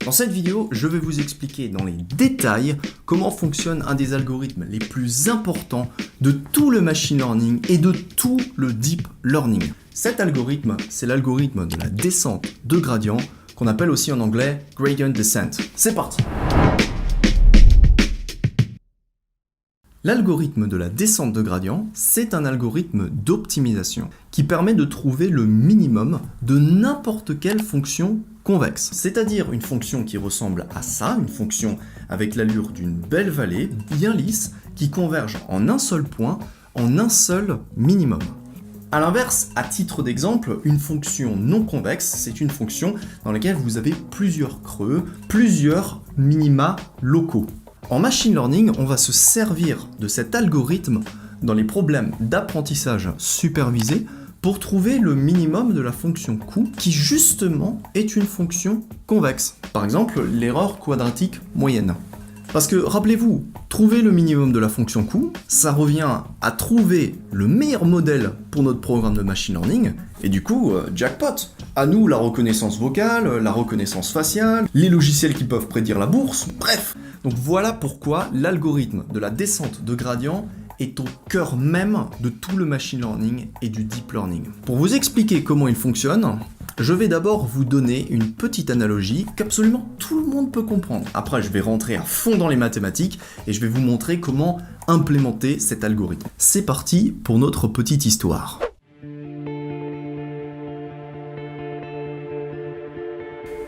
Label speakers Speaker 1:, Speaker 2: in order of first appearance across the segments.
Speaker 1: Dans cette vidéo, je vais vous expliquer dans les détails comment fonctionne un des algorithmes les plus importants de tout le machine learning et de tout le deep learning. Cet algorithme, c'est l'algorithme de la descente de gradient, qu'on appelle aussi en anglais gradient descent. C'est parti! L'algorithme de la descente de gradient, c'est un algorithme d'optimisation qui permet de trouver le minimum de n'importe quelle fonction convexe. C'est-à-dire une fonction qui ressemble à ça, une fonction avec l'allure d'une belle vallée, bien lisse, qui converge en un seul point, en un seul minimum. A l'inverse, à titre d'exemple, une fonction non convexe, c'est une fonction dans laquelle vous avez plusieurs creux, plusieurs minima locaux. En machine learning, on va se servir de cet algorithme dans les problèmes d'apprentissage supervisé pour trouver le minimum de la fonction coût qui justement est une fonction convexe. Par exemple, l'erreur quadratique moyenne. Parce que rappelez-vous, trouver le minimum de la fonction coût, ça revient à trouver le meilleur modèle pour notre programme de machine learning, et du coup, jackpot. À nous la reconnaissance vocale, la reconnaissance faciale, les logiciels qui peuvent prédire la bourse, bref. Donc voilà pourquoi l'algorithme de la descente de gradient est au cœur même de tout le machine learning et du deep learning. Pour vous expliquer comment il fonctionne, je vais d'abord vous donner une petite analogie qu'absolument tout le monde peut comprendre. Après, je vais rentrer à fond dans les mathématiques et je vais vous montrer comment implémenter cet algorithme. C'est parti pour notre petite histoire.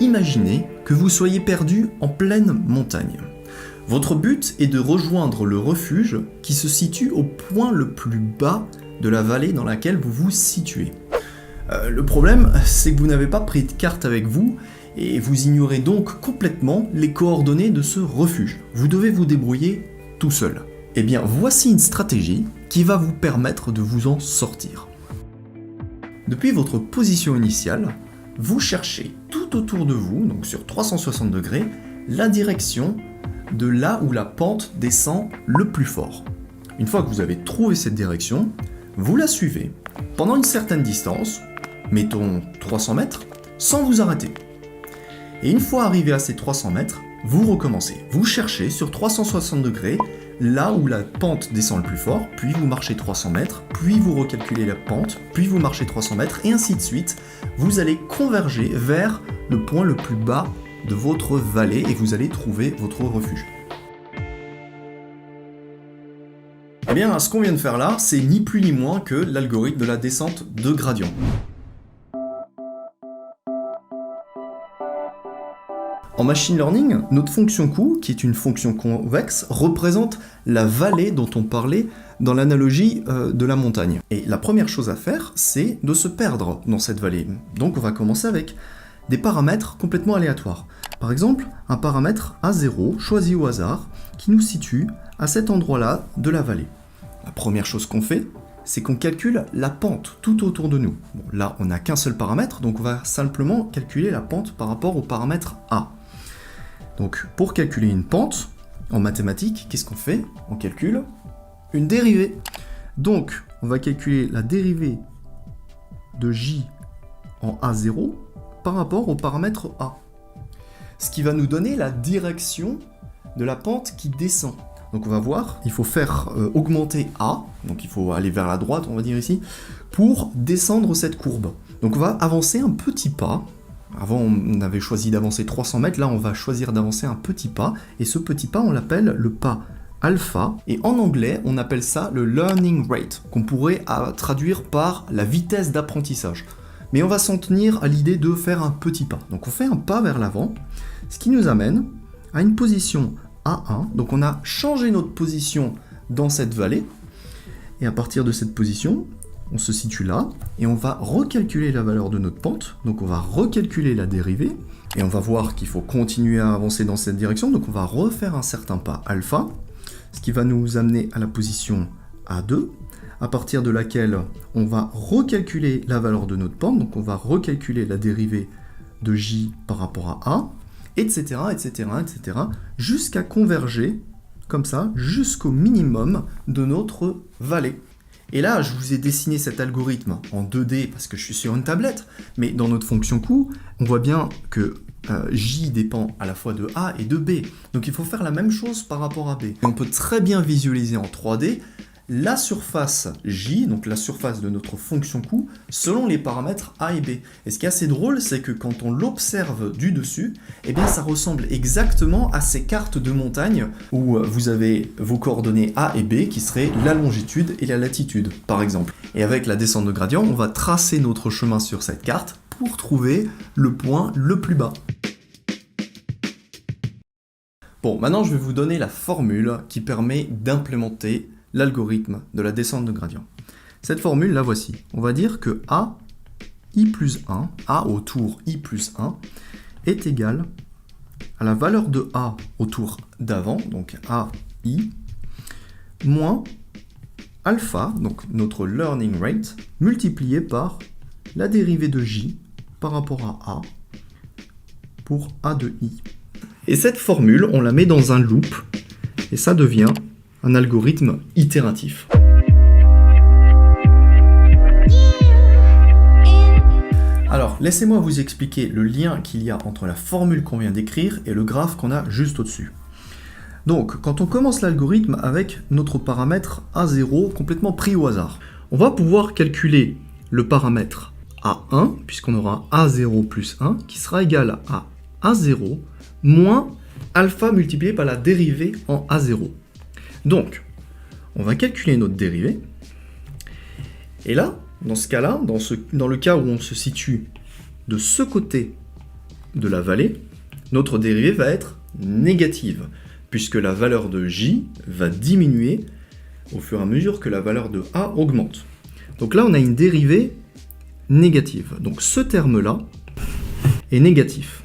Speaker 1: Imaginez que vous soyez perdu en pleine montagne. Votre but est de rejoindre le refuge qui se situe au point le plus bas de la vallée dans laquelle vous vous situez. Le problème, c'est que vous n'avez pas pris de carte avec vous et vous ignorez donc complètement les coordonnées de ce refuge. Vous devez vous débrouiller tout seul. Eh bien, voici une stratégie qui va vous permettre de vous en sortir. Depuis votre position initiale, vous cherchez tout autour de vous, donc sur 360 degrés, la direction de là où la pente descend le plus fort. Une fois que vous avez trouvé cette direction, vous la suivez pendant une certaine distance, mettons 300 mètres, sans vous arrêter. Et une fois arrivé à ces 300 mètres, vous recommencez. Vous cherchez sur 360 degrés là où la pente descend le plus fort, puis vous marchez 300 mètres, puis vous recalculez la pente, puis vous marchez 300 mètres, et ainsi de suite. Vous allez converger vers le point le plus bas de votre vallée et vous allez trouver votre refuge. Eh bien, ce qu'on vient de faire là, c'est ni plus ni moins que l'algorithme de la descente de gradient. En machine learning, notre fonction coût, qui est une fonction convexe, représente la vallée dont on parlait dans l'analogie de la montagne. Et la première chose à faire, c'est de se perdre dans cette vallée. Donc on va commencer avec des paramètres complètement aléatoires. Par exemple, un paramètre A0 choisi au hasard qui nous situe à cet endroit-là de la vallée. La première chose qu'on fait, c'est qu'on calcule la pente tout autour de nous. Bon, là, on n'a qu'un seul paramètre, donc on va simplement calculer la pente par rapport au paramètre A. Donc, pour calculer une pente, en mathématiques, qu'est-ce qu'on fait? On calcule une dérivée. Donc, on va calculer la dérivée de J en A0 par rapport au paramètre A. Ce qui va nous donner la direction de la pente qui descend. Donc on va voir, il faut faire augmenter A, donc il faut aller vers la droite, on va dire ici, pour descendre cette courbe. Donc on va avancer un petit pas. Avant on avait choisi d'avancer 300 mètres, là on va choisir d'avancer un petit pas, et ce petit pas on l'appelle le pas alpha, et en anglais on appelle ça le learning rate, qu'on pourrait traduire par la vitesse d'apprentissage. Mais on va s'en tenir à l'idée de faire un petit pas. Donc on fait un pas vers l'avant, ce qui nous amène à une position A1. Donc on a changé notre position dans cette vallée. Et à partir de cette position, on se situe là. Et on va recalculer la valeur de notre pente. Donc on va recalculer la dérivée. Et on va voir qu'il faut continuer à avancer dans cette direction. Donc on va refaire un certain pas alpha. Ce qui va nous amener à la position A2. À partir de laquelle on va recalculer la valeur de notre pente, donc on va recalculer la dérivée de J par rapport à A, etc., etc., etc., jusqu'à converger, comme ça, jusqu'au minimum de notre vallée. Et là, je vous ai dessiné cet algorithme en 2D parce que je suis sur une tablette, mais dans notre fonction coût, on voit bien que J dépend à la fois de A et de B. Donc il faut faire la même chose par rapport à B. Et on peut très bien visualiser en 3D la surface J, donc la surface de notre fonction coût, selon les paramètres A et B. Et ce qui est assez drôle, c'est que quand on l'observe du dessus, eh bien ça ressemble exactement à ces cartes de montagne où vous avez vos coordonnées A et B qui seraient la longitude et la latitude, par exemple. Et avec la descente de gradient, on va tracer notre chemin sur cette carte pour trouver le point le plus bas. Bon, maintenant je vais vous donner la formule qui permet d'implémenter l'algorithme de la descente de gradient. Cette formule, la voici. On va dire que A, I plus 1, A au tour I plus 1, est égal à la valeur de A au tour d'avant, donc A, I, moins alpha, donc notre learning rate, multiplié par la dérivée de J par rapport à A pour A de I. Et cette formule, on la met dans un loop, et ça devient un algorithme itératif. Alors, laissez-moi vous expliquer le lien qu'il y a entre la formule qu'on vient d'écrire et le graphe qu'on a juste au-dessus. Donc, quand on commence l'algorithme avec notre paramètre A0 complètement pris au hasard, on va pouvoir calculer le paramètre A1, puisqu'on aura A0 plus 1, qui sera égal à A0 moins alpha multiplié par la dérivée en A0. Donc, on va calculer notre dérivée. Et là, dans ce cas-là, dans le cas où on se situe de ce côté de la vallée, notre dérivée va être négative, puisque la valeur de J va diminuer au fur et à mesure que la valeur de A augmente. Donc là, on a une dérivée négative. Donc ce terme-là est négatif.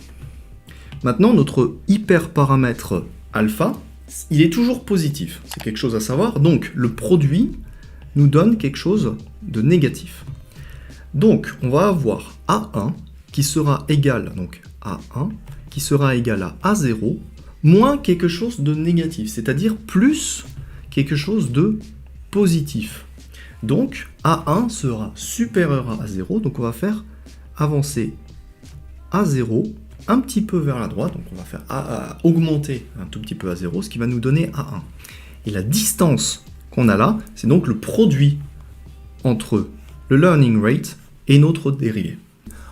Speaker 1: Maintenant, notre hyperparamètre alpha, il est toujours positif. C'est quelque chose à savoir. Donc le produit nous donne quelque chose de négatif. Donc on va avoir A1 qui sera égal, donc A1 qui sera égal à A0 moins quelque chose de négatif, c'est-à-dire plus quelque chose de positif. Donc A1 sera supérieur à A0, donc on va faire avancer A0 un petit peu vers la droite, donc on va faire augmenter un tout petit peu A0, ce qui va nous donner A1. Et la distance qu'on a là, c'est donc le produit entre le learning rate et notre dérivée.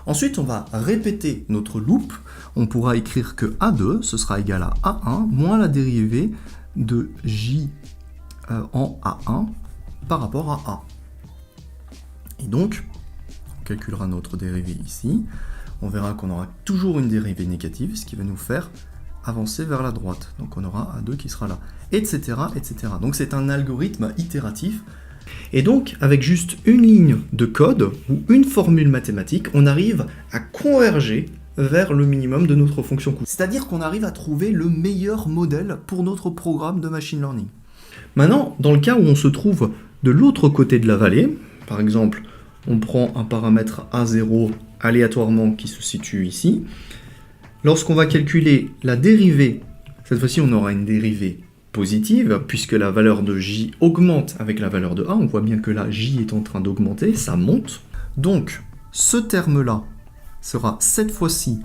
Speaker 1: Ensuite, on va répéter notre loop. On pourra écrire que A2, ce sera égal à A1 moins la dérivée de J en A1 par rapport à A. Et donc, on calculera notre dérivée ici. On verra qu'on aura toujours une dérivée négative, ce qui va nous faire avancer vers la droite. Donc on aura A2 qui sera là, etc., etc. Donc c'est un algorithme itératif. Et donc, avec juste une ligne de code ou une formule mathématique, on arrive à converger vers le minimum de notre fonction coût. C'est-à-dire qu'on arrive à trouver le meilleur modèle pour notre programme de machine learning. Maintenant, dans le cas où on se trouve de l'autre côté de la vallée, par exemple, on prend un paramètre A0 aléatoirement qui se situe ici. Lorsqu'on va calculer la dérivée, cette fois-ci on aura une dérivée positive, puisque la valeur de J augmente avec la valeur de A. On voit bien que là, J est en train d'augmenter, ça monte. Donc, ce terme-là sera cette fois-ci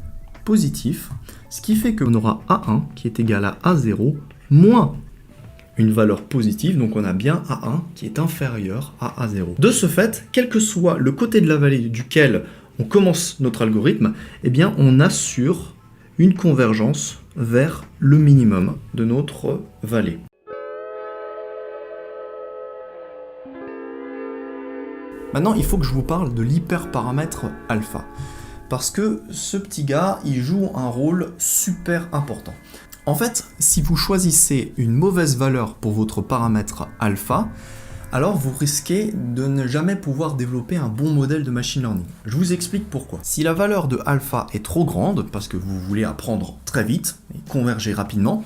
Speaker 1: positif, ce qui fait qu'on aura A1 qui est égal à A0 moins une valeur positive, donc on a bien A1 qui est inférieur à A0. De ce fait, quel que soit le côté de la vallée duquel on commence notre algorithme, eh bien on assure une convergence vers le minimum de notre vallée. Maintenant, il faut que je vous parle de l'hyperparamètre alpha, parce que ce petit gars, il joue un rôle super important. En fait, si vous choisissez une mauvaise valeur pour votre paramètre alpha, alors vous risquez de ne jamais pouvoir développer un bon modèle de machine learning. Je vous explique pourquoi. Si la valeur de alpha est trop grande, parce que vous voulez apprendre très vite et converger rapidement,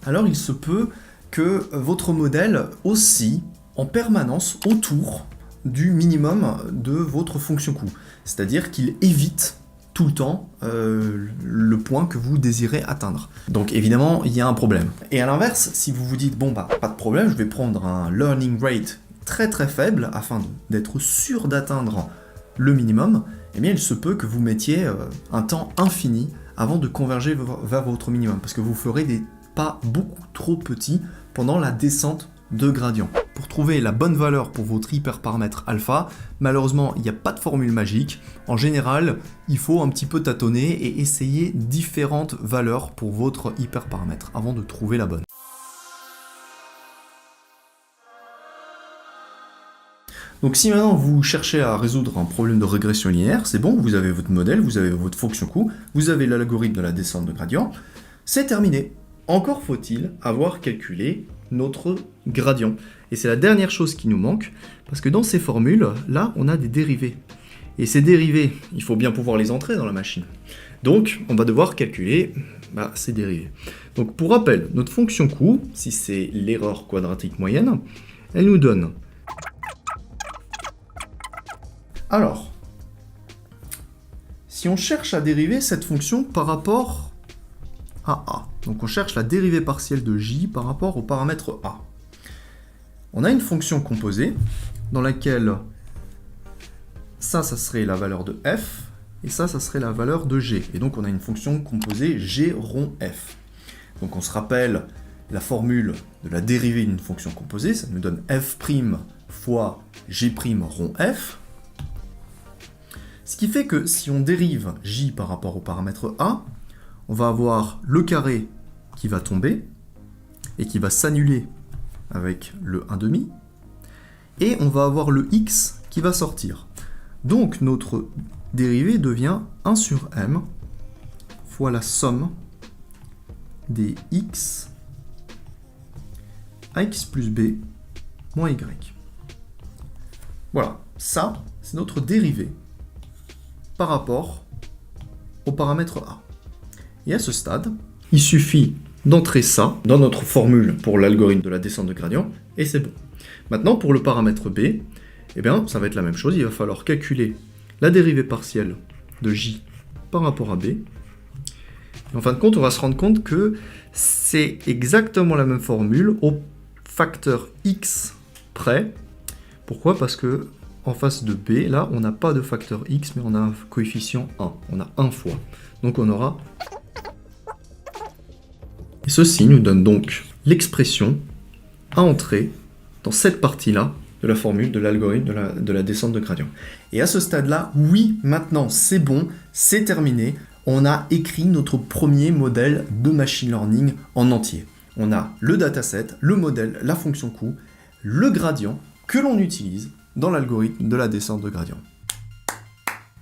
Speaker 1: alors il se peut que votre modèle oscille en permanence autour du minimum de votre fonction coût. C'est-à-dire qu'il évite tout le temps le point que vous désirez atteindre. Donc évidemment, il y a un problème. Et à l'inverse, si vous vous dites, bon bah, pas de problème, je vais prendre un learning rate très très faible afin d'être sûr d'atteindre le minimum, eh bien il se peut que vous mettiez un temps infini avant de converger vers votre minimum, parce que vous ferez des pas beaucoup trop petits pendant la descente de gradient. Pour trouver la bonne valeur pour votre hyperparamètre alpha, malheureusement, il n'y a pas de formule magique. En général, il faut un petit peu tâtonner et essayer différentes valeurs pour votre hyperparamètre avant de trouver la bonne. Donc si maintenant vous cherchez à résoudre un problème de régression linéaire, c'est bon, vous avez votre modèle, vous avez votre fonction coût, vous avez l'algorithme de la descente de gradient, c'est terminé. Encore faut-il avoir calculé notre gradient. Et c'est la dernière chose qui nous manque, parce que dans ces formules, là, on a des dérivés. Et ces dérivés, il faut bien pouvoir les entrer dans la machine. Donc, on va devoir calculer ces dérivés. Donc, pour rappel, notre fonction coût, si c'est l'erreur quadratique moyenne, elle nous donne... Alors, si on cherche à dériver cette fonction par rapport à A, donc on cherche la dérivée partielle de J par rapport au paramètre A. On a une fonction composée dans laquelle ça serait la valeur de f, et ça serait la valeur de g. Et donc on a une fonction composée g rond f. Donc on se rappelle la formule de la dérivée d'une fonction composée, ça nous donne f' fois g' rond f. Ce qui fait que si on dérive j par rapport au paramètre a, on va avoir le carré qui va tomber et qui va s'annuler avec le 1/2, et on va avoir le x qui va sortir. Donc notre dérivée devient 1 sur m fois la somme des x à x plus b moins y. Voilà, ça c'est notre dérivée par rapport au paramètre a. Et à ce stade, il suffit d'entrer ça dans notre formule pour l'algorithme de la descente de gradient, et c'est bon. Maintenant, pour le paramètre b, eh bien, ça va être la même chose, il va falloir calculer la dérivée partielle de j par rapport à b. Et en fin de compte, on va se rendre compte que c'est exactement la même formule au facteur x près. Pourquoi? Parce que en face de b, là, on n'a pas de facteur x, mais on a un coefficient 1. On a 1 fois. Donc on aura... Et ceci nous donne donc l'expression à entrer dans cette partie-là de la formule de l'algorithme de la descente de gradient. Et à ce stade-là, oui, maintenant c'est bon, c'est terminé. On a écrit notre premier modèle de machine learning en entier. On a le dataset, le modèle, la fonction coût, le gradient que l'on utilise dans l'algorithme de la descente de gradient.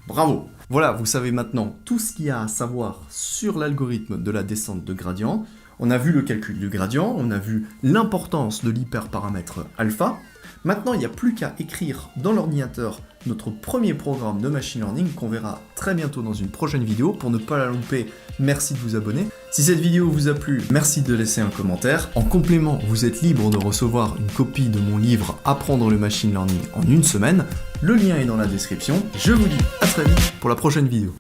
Speaker 1: Bravo! Voilà, vous savez maintenant tout ce qu'il y a à savoir sur l'algorithme de la descente de gradient. On a vu le calcul du gradient, on a vu l'importance de l'hyperparamètre alpha. Maintenant, il n'y a plus qu'à écrire dans l'ordinateur notre premier programme de machine learning qu'on verra très bientôt dans une prochaine vidéo. Pour ne pas la louper, merci de vous abonner. Si cette vidéo vous a plu, merci de laisser un commentaire. En complément, vous êtes libre de recevoir une copie de mon livre Apprendre le machine learning en une semaine. Le lien est dans la description. Je vous dis à très vite pour la prochaine vidéo.